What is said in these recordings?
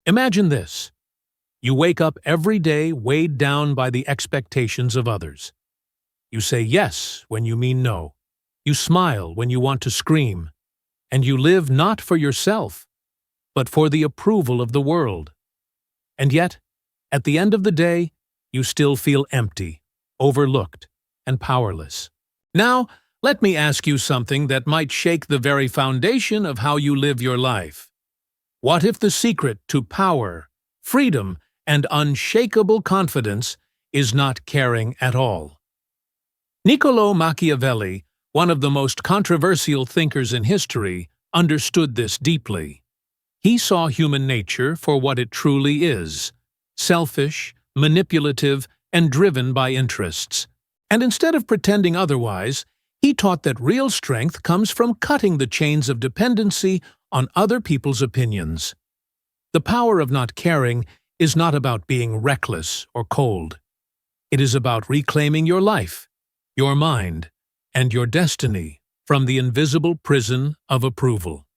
Imagine this. You wake up every day weighed down by the expectations of others. You say yes when you mean no. You smile when you want to scream. And you live not for yourself, but for the approval of the world. And yet, at the end of the day, you still feel empty, overlooked, and powerless. Now, let me ask you something that might shake the very foundation of how you live your life. What if the secret to power, freedom, and unshakable confidence is not caring at all? Niccolò Machiavelli, one of the most controversial thinkers in history, understood this deeply. He saw human nature for what it truly is: selfish, manipulative, and driven by interests. And instead of pretending otherwise, he taught that real strength comes from cutting the chains of dependency on other people's opinions. The power of not caring is not about being reckless or cold. It is about reclaiming your life, your mind, and your destiny from the invisible prison of approval.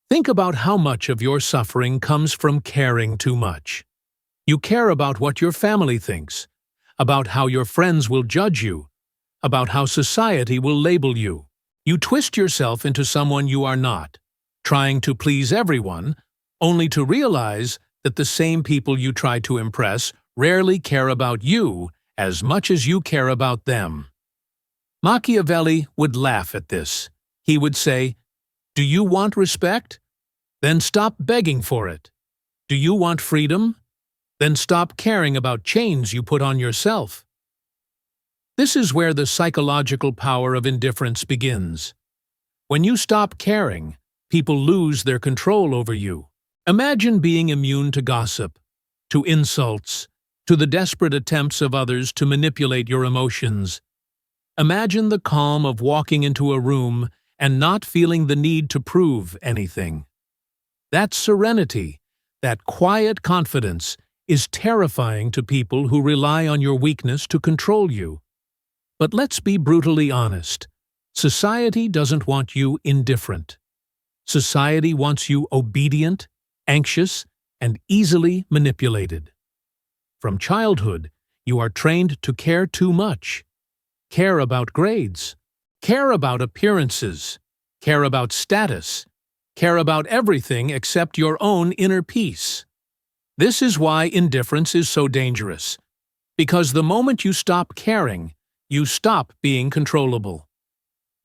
Think about how much of your suffering comes from caring too much. You care about what your family thinks, about how your friends will judge you, about how society will label you. You twist yourself into someone you are not, trying to please everyone, only to realize that the same people you try to impress rarely care about you as much as you care about them. Machiavelli would laugh at this. He would say, "Do you want respect? Then stop begging for it. Do you want freedom? Then stop caring about chains you put on yourself." This is where the psychological power of indifference begins. When you stop caring, people lose their control over you. Imagine being immune to gossip, to insults, to the desperate attempts of others to manipulate your emotions. Imagine the calm of walking into a room and not feeling the need to prove anything. That serenity, that quiet confidence, is terrifying to people who rely on your weakness to control you. But let's be brutally honest. Society doesn't want you indifferent. Society wants you obedient, anxious, and easily manipulated. From childhood, you are trained to care too much. Care about grades. Care about appearances. Care about status. Care about everything except your own inner peace. This is why indifference is so dangerous. Because the moment you stop caring, you stop being controllable.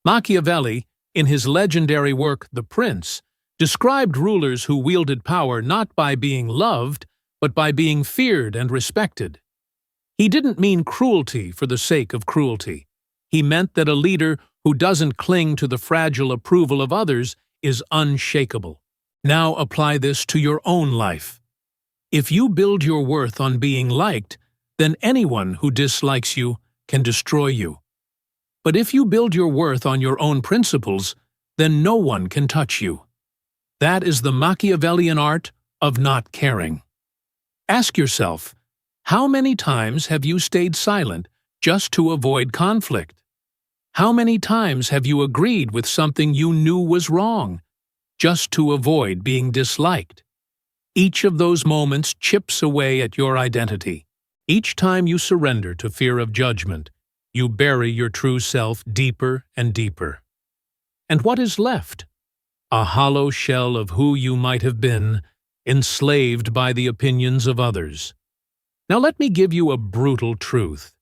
Machiavelli, in his legendary work The Prince, described rulers who wielded power not by being loved, but by being feared and respected. He didn't mean cruelty for the sake of cruelty. He meant that a leader who doesn't cling to the fragile approval of others is unshakable. Now apply this to your own life. If you build your worth on being liked, then anyone who dislikes you can destroy you. But if you build your worth on your own principles, then no one can touch you. That is the Machiavellian art of not caring. Ask yourself, how many times have you stayed silent just to avoid conflict? How many times have you agreed with something you knew was wrong, just to avoid being disliked? Each of those moments chips away at your identity. Each time you surrender to fear of judgment, you bury your true self deeper and deeper. And what is left? A hollow shell of who you might have been, enslaved by the opinions of others. Now let me give you a brutal truth.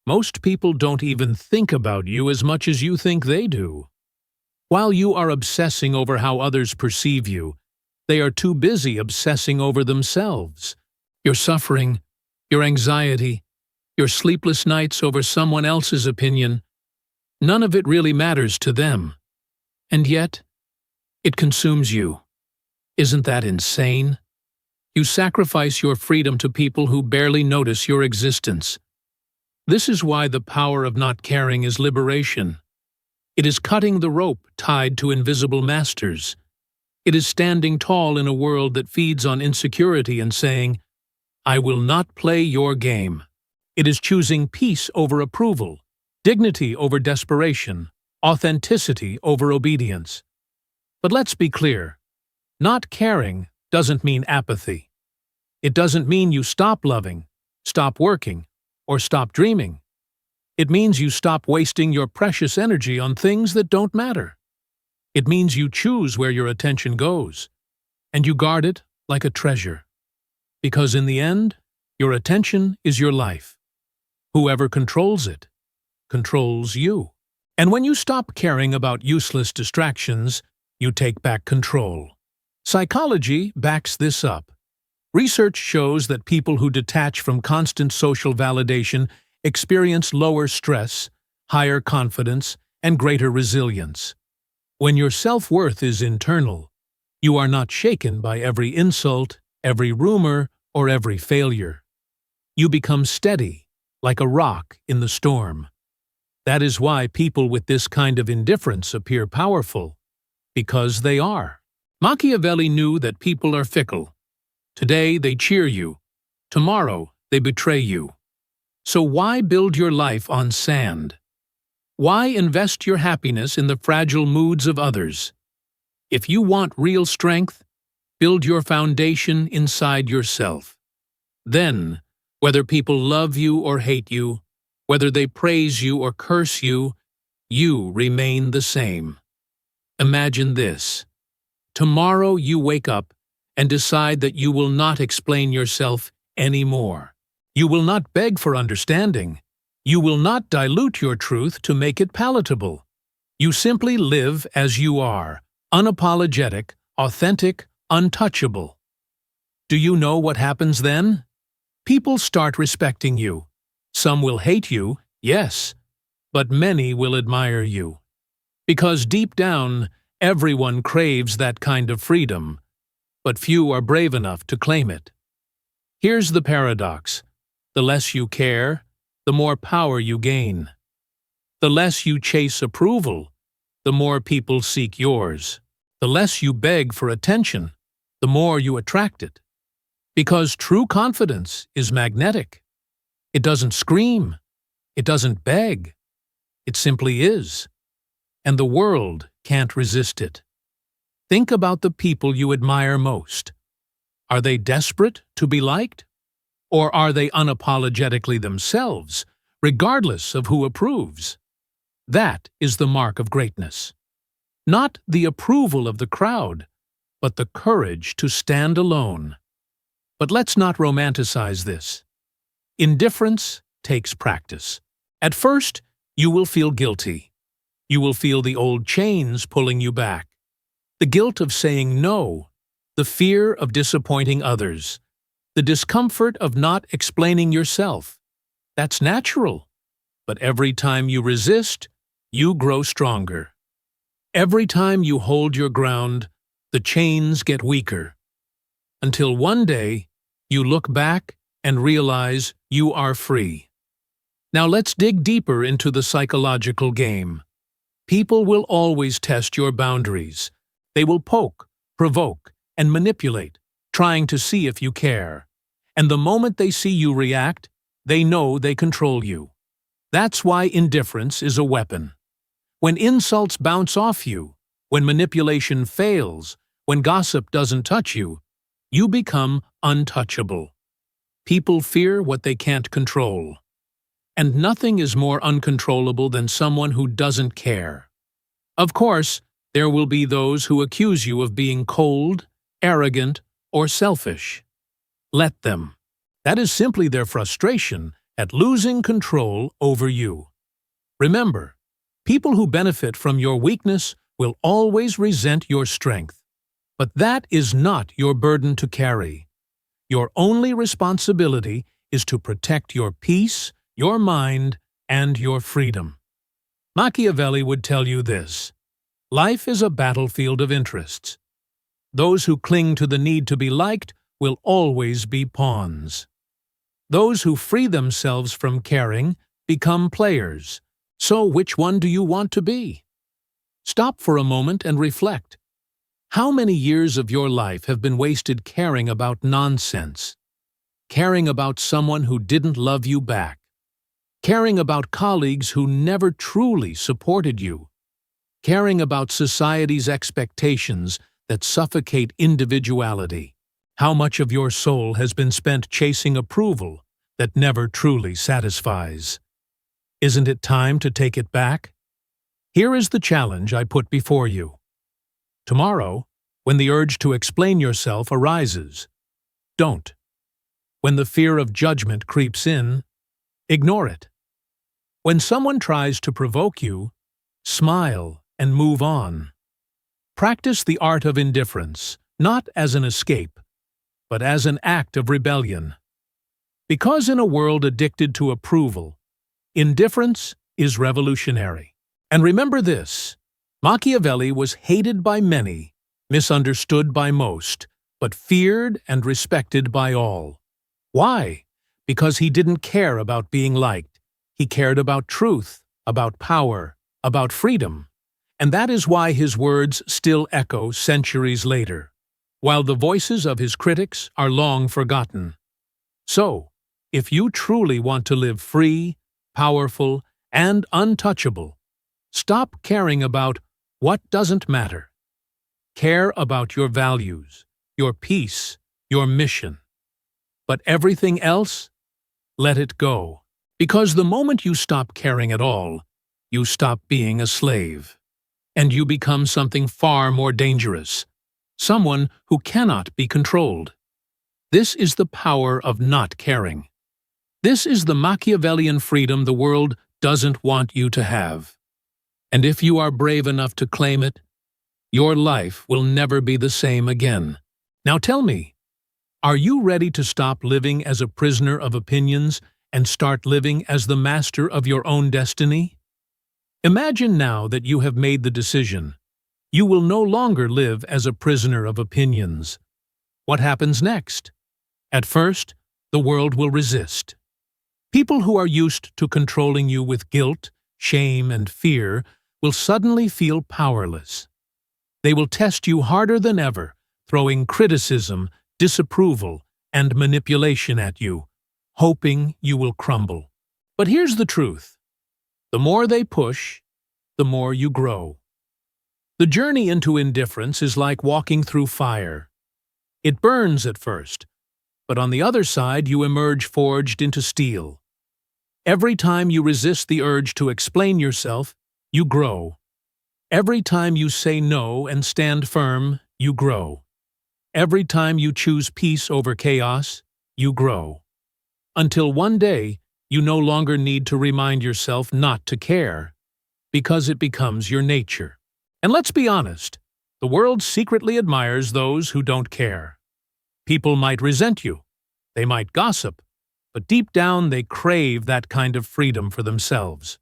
Most people don't even think about you as much as you think they do. While you are obsessing over how others perceive you, they are too busy obsessing over themselves. Your suffering, your anxiety, your sleepless nights over someone else's opinion, none of it really matters to them. And yet, it consumes you. Isn't that insane? You sacrifice your freedom to people who barely notice your existence. This is why the power of not caring is liberation. It is cutting the rope tied to invisible masters. It is standing tall in a world that feeds on insecurity and saying, "I will not play your game." It is choosing peace over approval, dignity over desperation, authenticity over obedience. But let's be clear, not caring doesn't mean apathy. It doesn't mean you stop loving, stop working, or stop dreaming. It means you stop wasting your precious energy on things that don't matter. It means you choose where your attention goes, and you guard it like a treasure. Because in the end, your attention is your life. Whoever controls it, controls you. And when you stop caring about useless distractions, you take back control. Psychology backs this up. Research shows that people who detach from constant social validation experience lower stress, higher confidence, and greater resilience. When your self-worth is internal, you are not shaken by every insult, every rumor, or every failure. You become steady, like a rock in the storm. That is why people with this kind of indifference appear powerful, because they are. Machiavelli knew that people are fickle. Today they cheer you, tomorrow they betray you. So why build your life on sand? Why invest your happiness in the fragile moods of others? If you want real strength, build your foundation inside yourself. Then, whether people love you or hate you, whether they praise you or curse you, you remain the same. Imagine this. Tomorrow you wake up and decide that you will not explain yourself anymore. You will not beg for understanding. You will not dilute your truth to make it palatable. You simply live as you are, unapologetic, authentic, untouchable. Do you know what happens then? People start respecting you. Some will hate you, yes, but many will admire you. Because deep down, everyone craves that kind of freedom, but few are brave enough to claim it. Here's the paradox. The less you care, the more power you gain. The less you chase approval, the more people seek yours. The less you beg for attention, the more you attract it. Because true confidence is magnetic. It doesn't scream. It doesn't beg. It simply is. And the world can't resist it. Think about the people you admire most. Are they desperate to be liked? Or are they unapologetically themselves, regardless of who approves? That is the mark of greatness. Not the approval of the crowd, but the courage to stand alone. But let's not romanticize this. Indifference takes practice. At first, you will feel guilty. You will feel the old chains pulling you back. The guilt of saying no, the fear of disappointing others, the discomfort of not explaining yourself. That's natural. But every time you resist, you grow stronger. Every time you hold your ground, the chains get weaker. Until one day, you look back and realize you are free. Now let's dig deeper into the psychological game. People will always test your boundaries. They will poke, provoke, and manipulate, trying to see if you care. And the moment they see you react, they know they control you. That's why indifference is a weapon. When insults bounce off you, when manipulation fails, when gossip doesn't touch you, you become untouchable. People fear what they can't control. And nothing is more uncontrollable than someone who doesn't care. Of course, there will be those who accuse you of being cold, arrogant, or selfish. Let them. That is simply their frustration at losing control over you. Remember, people who benefit from your weakness will always resent your strength. But that is not your burden to carry. Your only responsibility is to protect your peace, your mind, and your freedom. Machiavelli would tell you this: life is a battlefield of interests. Those who cling to the need to be liked will always be pawns. Those who free themselves from caring become players. So which one do you want to be? Stop for a moment and reflect. How many years of your life have been wasted caring about nonsense? Caring about someone who didn't love you back? Caring about colleagues who never truly supported you? Caring about society's expectations that suffocate individuality? How much of your soul has been spent chasing approval that never truly satisfies? Isn't it time to take it back? Here is the challenge I put before you. Tomorrow, when the urge to explain yourself arises, don't. When the fear of judgment creeps in, ignore it. When someone tries to provoke you, smile and move on. Practice the art of indifference, not as an escape, but as an act of rebellion. Because in a world addicted to approval, indifference is revolutionary. And remember this, Machiavelli was hated by many, misunderstood by most, but feared and respected by all. Why? Because he didn't care about being liked. He cared about truth, about power, about freedom. And that is why his words still echo centuries later, while the voices of his critics are long forgotten. So, if you truly want to live free, powerful, and untouchable, stop caring about what doesn't matter. Care about your values, your peace, your mission. But everything else, let it go. Because the moment you stop caring at all, you stop being a slave. And you become something far more dangerous, someone who cannot be controlled. This is the power of not caring. This is the Machiavellian freedom the world doesn't want you to have. And if you are brave enough to claim it, your life will never be the same again. Now tell me, are you ready to stop living as a prisoner of opinions and start living as the master of your own destiny? Imagine now that you have made the decision. You will no longer live as a prisoner of opinions. What happens next? At first, the world will resist. People who are used to controlling you with guilt, shame, and fear will suddenly feel powerless. They will test you harder than ever, throwing criticism, disapproval, and manipulation at you, hoping you will crumble. But here's the truth. The more they push, the more you grow. The journey into indifference is like walking through fire. It burns at first, but on the other side you emerge forged into steel. Every time you resist the urge to explain yourself, you grow. Every time you say no and stand firm, you grow. Every time you choose peace over chaos, you grow. Until one day, you no longer need to remind yourself not to care, because it becomes your nature. And let's be honest, the world secretly admires those who don't care. People might resent you, they might gossip, but deep down they crave that kind of freedom for themselves.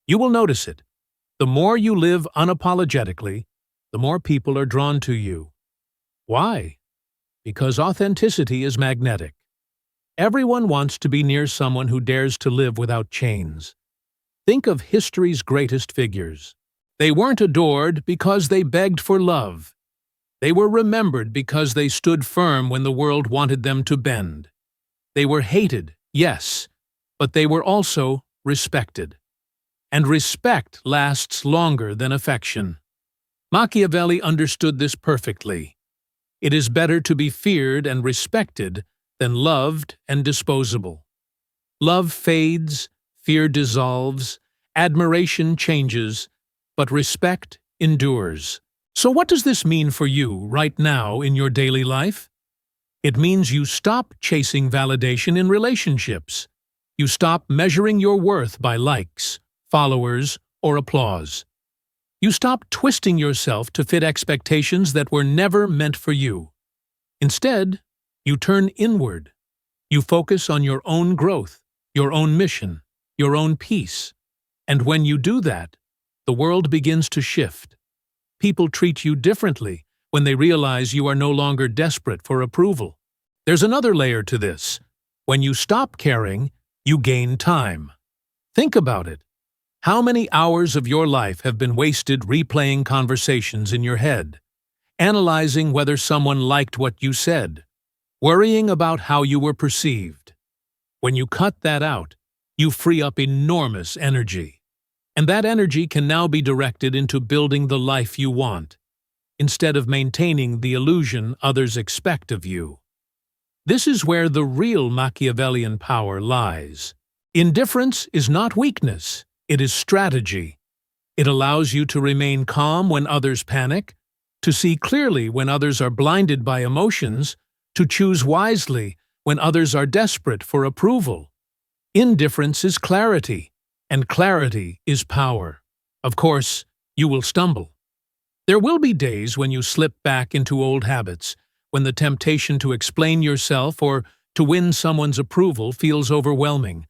You will notice it. The more you live unapologetically, the more people are drawn to you. Why? Because authenticity is magnetic. Everyone wants to be near someone who dares to live without chains. Think of history's greatest figures. They weren't adored because they begged for love. They were remembered because they stood firm when the world wanted them to bend. They were hated, yes, but they were also respected. And respect lasts longer than affection. Machiavelli understood this perfectly. It is better to be feared and respected than loved and disposable. Love fades, fear dissolves, admiration changes, but respect endures. So what does this mean for you right now in your daily life? It means you stop chasing validation in relationships. You stop measuring your worth by likes, followers, or applause. You stop twisting yourself to fit expectations that were never meant for you. Instead, you turn inward. You focus on your own growth, your own mission, your own peace. And when you do that, the world begins to shift. People treat you differently when they realize you are no longer desperate for approval. There's another layer to this. When you stop caring, you gain time. Think about it. How many hours of your life have been wasted replaying conversations in your head, analyzing whether someone liked what you said, worrying about how you were perceived? When you cut that out, you free up enormous energy. And that energy can now be directed into building the life you want. instead of maintaining the illusion others expect of you. This is where the real Machiavellian power lies. Indifference is not weakness, it is strategy. It allows you to remain calm when others panic, to see clearly when others are blinded by emotions, to choose wisely when others are desperate for approval. Indifference is clarity, and clarity is power. Of course, you will stumble. There will be days when you slip back into old habits, when the temptation to explain yourself or to win someone's approval feels overwhelming.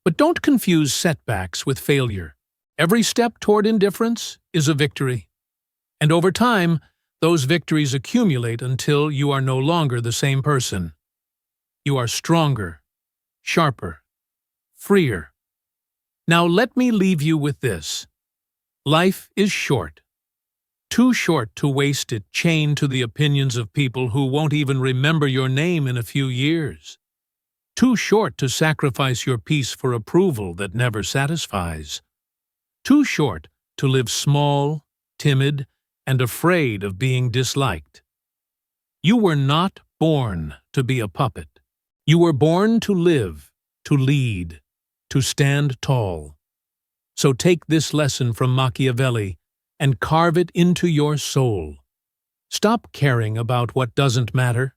But don't confuse setbacks with failure. Every step toward indifference is a victory. And over time, those victories accumulate until you are no longer the same person. You are stronger, sharper, freer. Now let me leave you with this. Life is short. Too short to waste it chained to the opinions of people who won't even remember your name in a few years. Too short to sacrifice your peace for approval that never satisfies. Too short to live small, timid, and afraid of being disliked. You were not born to be a puppet. You were born to live, to lead, to stand tall. So take this lesson from Machiavelli and carve it into your soul. Stop caring about what doesn't matter.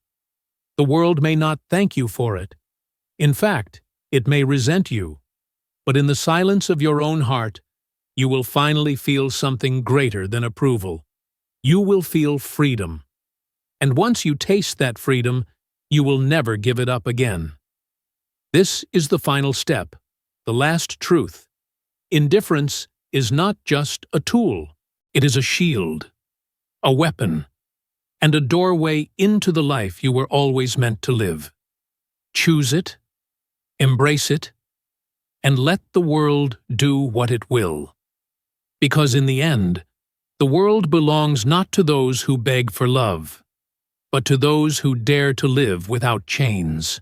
The world may not thank you for it. In fact, it may resent you. But in the silence of your own heart, you will finally feel something greater than approval. You will feel freedom. And once you taste that freedom, you will never give it up again. This is the final step, the last truth. Indifference is not just a tool. It is a shield, a weapon, and a doorway into the life you were always meant to live. Choose it, embrace it, and let the world do what it will. Because in the end, the world belongs not to those who beg for love, but to those who dare to live without chains.